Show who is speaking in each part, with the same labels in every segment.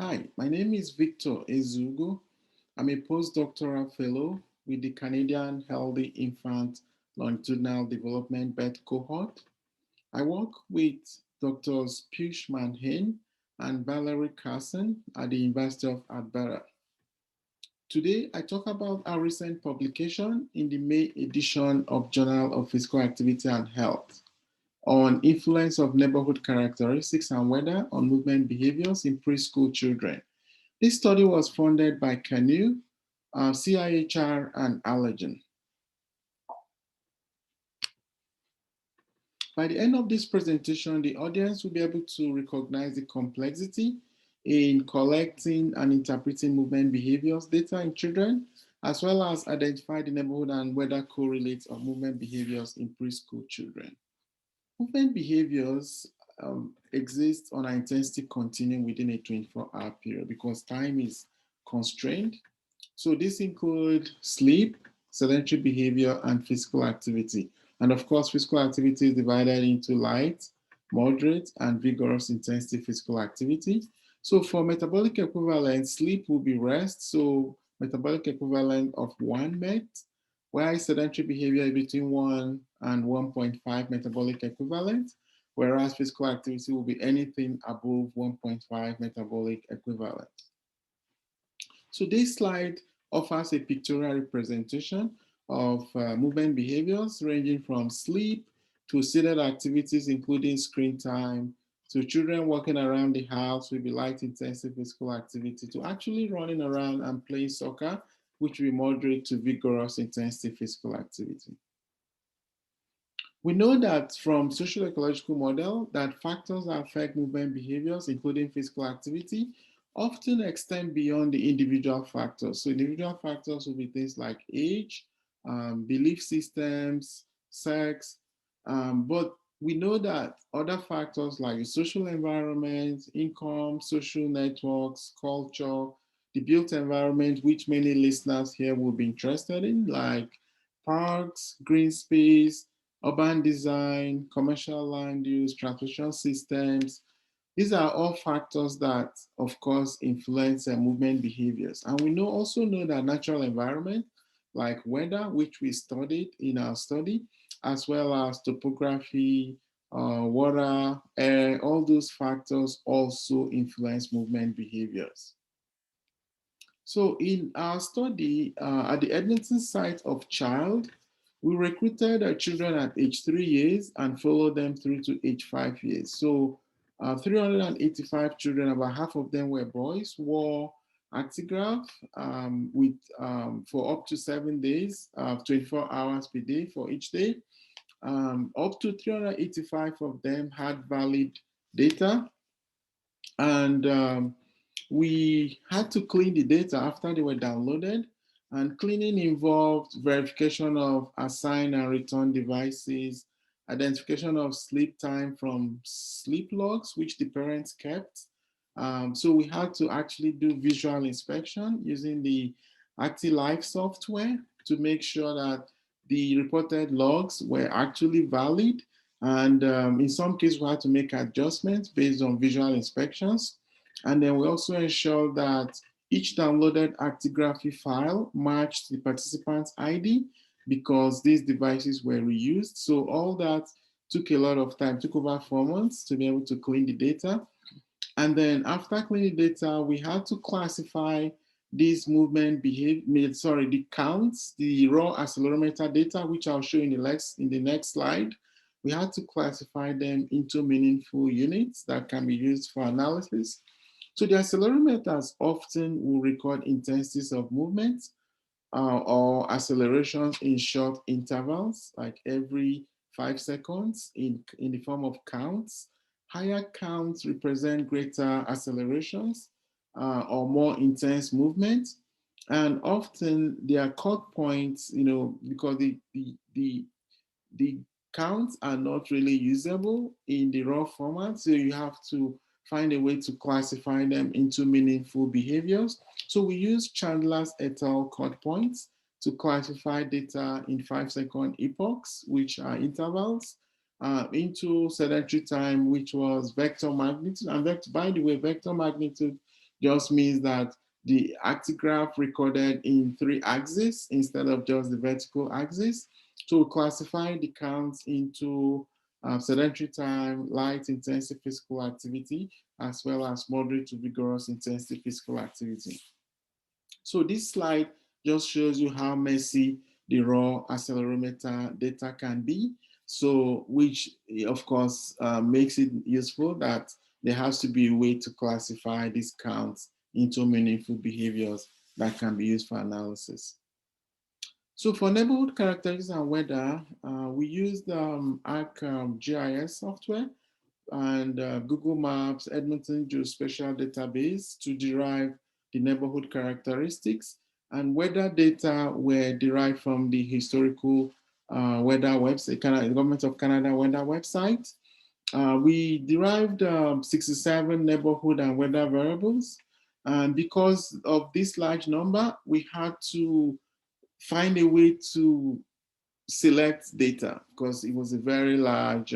Speaker 1: Hi, my name is Victor Ezeugwu. I'm a postdoctoral fellow with the Canadian Healthy Infant Longitudinal Development Birth Cohort. I work with Doctors Piyush Manhain and Valerie Carson at the University of Alberta. Today, I talk about our recent publication in the May edition of Journal of Physical Activity and Health on influence of neighborhood characteristics and weather on movement behaviors in preschool children. This study was funded by Canoe, CIHR, and Allergen. By the end of this presentation, the audience will be able to recognize the complexity in collecting and interpreting movement behaviors data in children, as well as identify the neighborhood and weather correlates of movement behaviors in preschool children. Movement behaviors exist on an intensity continuum within a 24-hour period because time is constrained. So this includes sleep, sedentary behavior, and physical activity. And of course, physical activity is divided into light, moderate, and vigorous intensity physical activity. So for metabolic equivalent, sleep will be rest. So metabolic equivalent of 1 MET, while sedentary behavior is between 1 and 1.5 metabolic equivalent, whereas physical activity will be anything above 1.5 metabolic equivalent. So this slide offers a pictorial representation of movement behaviors ranging from sleep to seated activities, including screen time, to children walking around the house with light intensive physical activity, to actually running around and playing soccer, which will be moderate to vigorous intensity physical activity. We know that from social ecological model that factors that affect movement behaviors, including physical activity, often extend beyond the individual factors. So individual factors will be things like age, belief systems, sex, but we know that other factors like the social environment, income, social networks, culture, the built environment, which many listeners here will be interested in, like parks, green space, urban design, commercial land use, transportation systems. These are all factors that, of course, influence movement behaviors. And we also know that natural environment, like weather, which we studied in our study, as well as topography, water, air, all those factors also influence movement behaviors. So in our study at the Edmonton site of Child, we recruited children at age 3 years and followed them through to age 5 years. So 385 children, about half of them were boys, wore Actigraph for up to 7 days, 24 hours per day for each day. Up to 385 of them had valid data, and we had to clean the data after they were downloaded, and cleaning involved verification of assign and return devices, identification of sleep time from sleep logs, which the parents kept. So we had to actually do visual inspection using the ActiLife software to make sure that the reported logs were actually valid. And in some cases, we had to make adjustments based on visual inspections. And then we also ensure that each downloaded actigraphy file matched the participant's ID because these devices were reused. So all that took a lot of time, took over 4 months to be able to clean the data. And then after cleaning the data, we had to classify these movement behavior, the counts, the raw accelerometer data, which I'll show in the next slide. We had to classify them into meaningful units that can be used for analysis. So the accelerometers often will record intensities of movement or accelerations in short intervals, like every 5 seconds in the form of counts. Higher counts represent greater accelerations or more intense movement. And often they are cut points, because the counts are not really usable in the raw format. So you have to find a way to classify them into meaningful behaviors. So we use Chandler's et al. Cut points to classify data in 5-second epochs, which are intervals, into sedentary time, which was vector magnitude. And by the way, vector magnitude just means that the actigraph recorded in 3 axes instead of just the vertical axis. So we classify the counts into sedentary time, light intensive physical activity, as well as moderate to vigorous intensive physical activity. So this slide just shows you how messy the raw accelerometer data can be. So which of course makes it useful that there has to be a way to classify these counts into meaningful behaviors that can be used for analysis. So for neighborhood characteristics and weather, we used ArcGIS software and Google Maps, Edmonton Geospatial Database to derive the neighborhood characteristics, and weather data were derived from the historical weather website, the Government of Canada weather website. We derived 67 neighborhood and weather variables. And because of this large number, we had to find a way to select data because it was a very large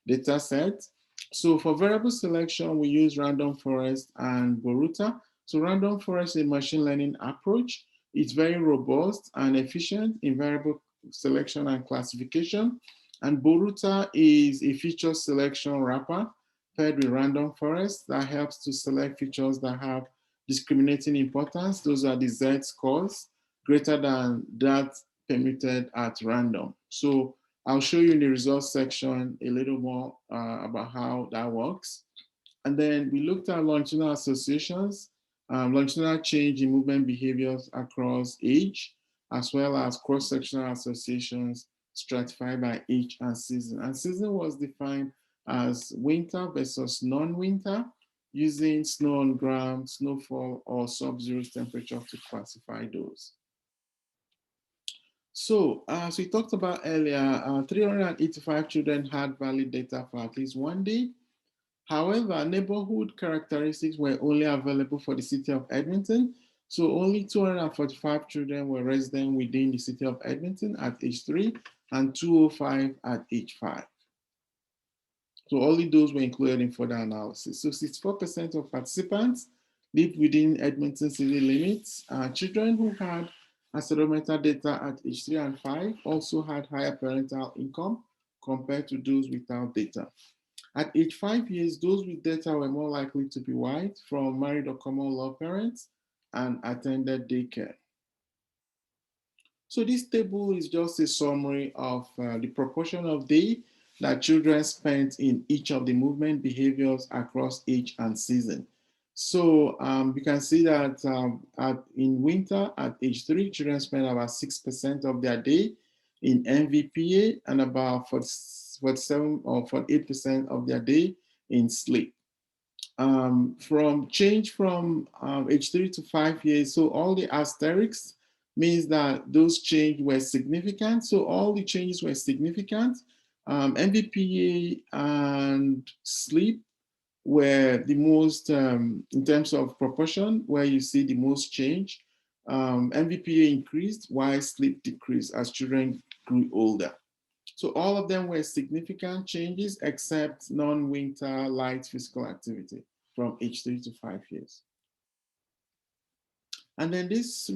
Speaker 1: data set. So for variable selection, we use random forest and Boruta. So random forest is a machine learning approach. It's very robust and efficient in variable selection and classification. And Boruta is a feature selection wrapper paired with random forest that helps to select features that have discriminating importance. Those are the Z scores greater than that permitted at random. So I'll show you in the results section a little more about how that works. And then we looked at longitudinal associations, longitudinal change in movement behaviors across age, as well as cross-sectional associations stratified by age and season. And season was defined as winter versus non-winter, using snow on ground, snowfall, or sub-zero temperature to classify those. So, as we talked about earlier, 385 children had valid data for at least one day. However, neighborhood characteristics were only available for the city of Edmonton. So only 245 children were resident within the city of Edmonton at age 3 and 205 at age 5. So only those were included in further analysis. So 64% of participants lived within Edmonton city limits. Children who had accelerometer data at age 3 and 5 also had higher parental income compared to those without data. At age 5 years, those with data were more likely to be white from married or common law parents and attended daycare. So this table is just a summary of the proportion of day that children spent in each of the movement behaviors across age and season. So you can see that in winter at age 3, children spend about 6% of their day in MVPA and about 47 or 48% of their day in sleep. From change from age 3 to 5 years, so all the asterisks means that those changes were significant. So all the changes were significant. MVPA and sleep were the most, in terms of proportion, where you see the most change. MVPA increased while sleep decreased as children grew older. So all of them were significant changes except non-winter light physical activity from age 3 to 5 years. And then this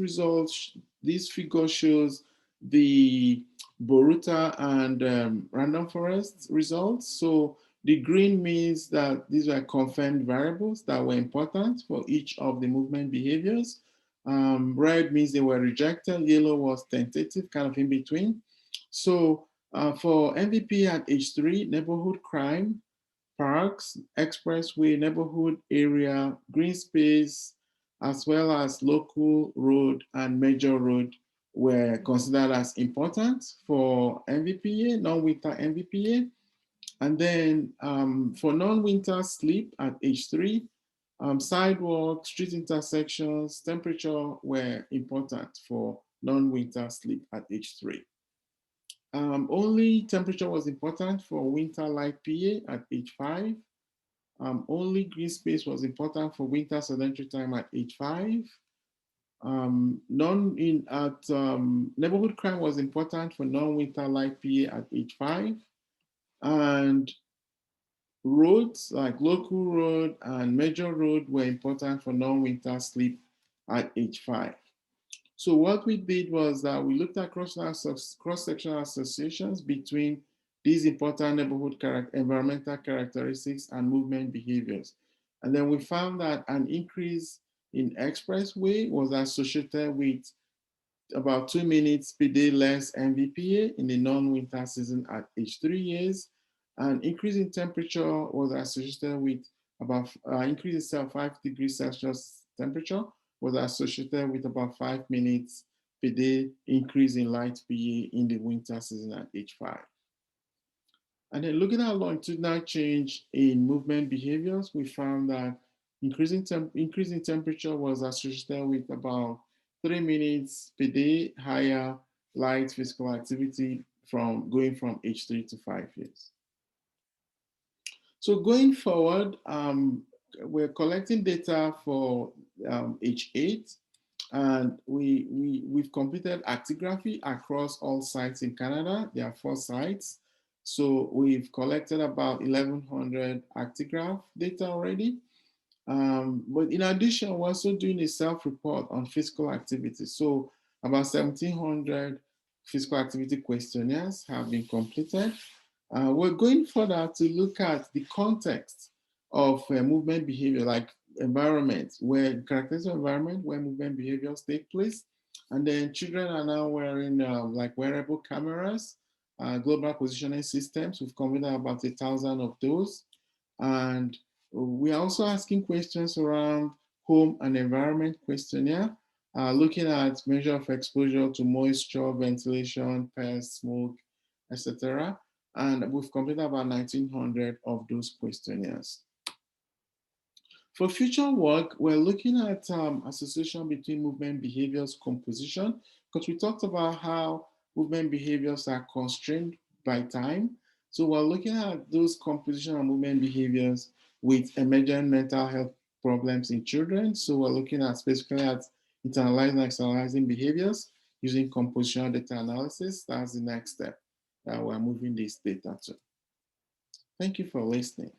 Speaker 1: figure shows the Boruta and random forest results. So the green means that these were confirmed variables that were important for each of the movement behaviors. Red means they were rejected. Yellow was tentative, kind of in between. So for MVP at age 3, neighborhood crime, parks, expressway, neighborhood area, green space, as well as local road and major road were considered as important for MVPA, non-winter MVPA. And then for non-winter sleep at age 3, sidewalk, street intersections, temperature were important for non-winter sleep at age 3. Only temperature was important for winter light PA at age 5. Only green space was important for winter sedentary time at age 5. Neighborhood crime was important for non-winter light PA at age 5. And Roads like local road and major road were important for non-winter sleep at age 5. So what we did was that we looked at cross-sectional associations between these important environmental characteristics and movement behaviors. And then we found that an increase in expressway was associated with about 2 minutes per day less MVPA in the non-winter season at age 3 years. An increase in temperature was associated with about increase in 5 degrees Celsius temperature was associated with about 5 minutes per day increase in light PA in the winter season at age 5. And then looking at longitudinal change in movement behaviors, we found that increasing temperature was associated with about 3 minutes per day higher light physical activity from going from age 3 to 5 years. So going forward, we're collecting data for age 8, and we've completed actigraphy across all sites in Canada. There are 4 sites. So we've collected about 1,100 actigraph data already. But in addition, we're also doing a self-report on physical activity. So about 1,700 physical activity questionnaires have been completed. We're going further to look at the context of movement behavior, like environment, where characteristics of environment where movement behaviors take place. And then children are now wearing like wearable cameras, global positioning systems. We've completed about 1,000 of those. And we are also asking questions around home and environment questionnaire, looking at measure of exposure to moisture, ventilation, pests, smoke, etc. And we've completed about 1,900 of those questionnaires. For future work, we're looking at association between movement behaviors composition, because we talked about how movement behaviors are constrained by time. So we're looking at those composition and movement behaviors with emergent mental health problems in children. So we're looking at specifically at internalizing and externalizing behaviors using compositional data analysis. That's the next step that we're moving this data to. Thank you for listening.